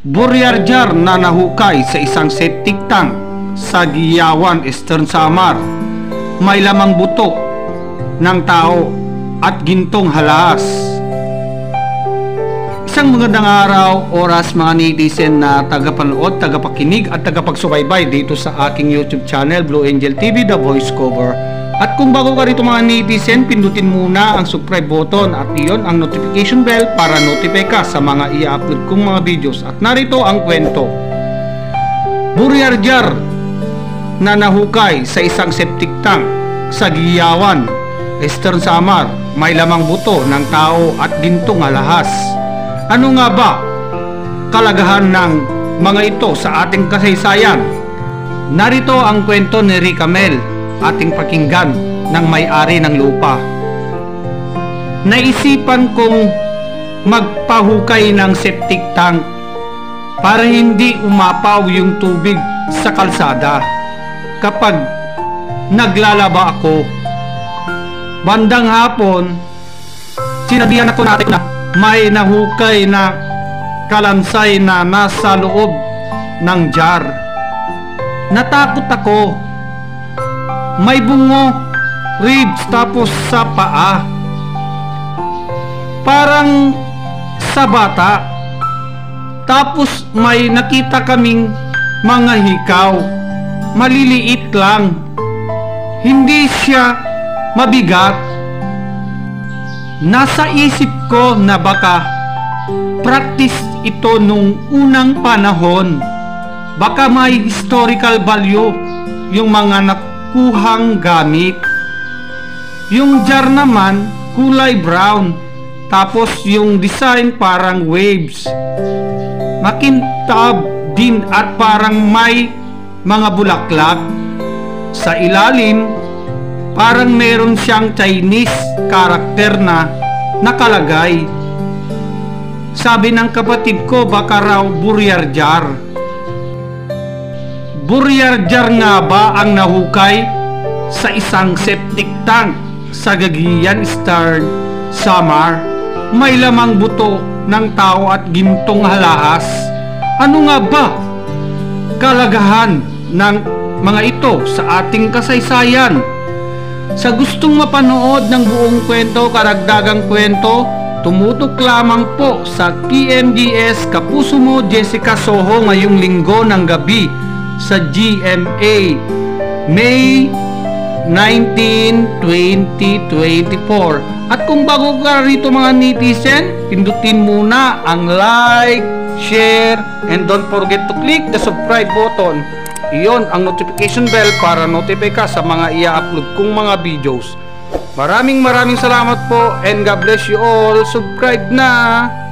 Buryarjar na nahukay sa isang septic tank sa Giyawan, Eastern Samar. May lamang buto ng tao at gintong halas. Isang magandang araw, oras mga netizen na tagapanood, tagapakinig at tagapagsubaybay dito sa aking YouTube channel, Blue Angel TV, The Voice Cover. At kung bago ka rito mga netizen, pindutin muna ang subscribe button at iyon ang notification bell para notify ka sa mga i-upload kong mga videos. At narito ang kwento. Buryarjar na nahukay sa isang septic tank sa Giyawan, Eastern Samar. May lamang buto ng tao at gintong alahas. Ano nga ba kalagahan ng mga ito sa ating kasaysayan? Narito ang kwento ni Rica Mel, ating pakinggan ng may-ari ng lupa. Naisipan kong magpahukay ng septic tank para hindi umapaw yung tubig sa kalsada kapag naglalaba ako. Bandang hapon, sinabihan ako natin na may nahukay na kalansay na nasa loob ng jar. Natakot ako. May bungo, ribs, tapos sa paa. Parang sa bata. Tapos may nakita kaming mga hikaw. Maliliit lang. Hindi siya mabigat. Nasa isip ko na baka practice ito nung unang panahon. Baka may historical value yung mga kuhang gamit. Yung jar naman kulay brown, tapos yung design parang waves, makintab din at parang may mga bulaklak sa ilalim. Parang meron siyang Chinese character na nakalagay. Sabi ng kapatid ko, baka raw buryarjar. Buryarjar nga ba ang nahukay sa isang septic tank sa Cagayan, Eastern Samar? May lamang buto ng tao at gintong halahas. Ano nga ba kalagahan ng mga ito sa ating kasaysayan? Sa gustong mapanood ng buong kwento, karagdagang kwento, tumutok lamang po sa PMDS Kapuso Mo Jessica Soho ngayong linggo ng gabi sa GMA May 19, 2024. At kung bago ka rito mga netizen, pindutin muna ang like, share, and don't forget to click the subscribe button. Iyon ang notification bell para notify ka sa mga i-upload kong mga videos. Maraming salamat po and God bless you all. Subscribe na!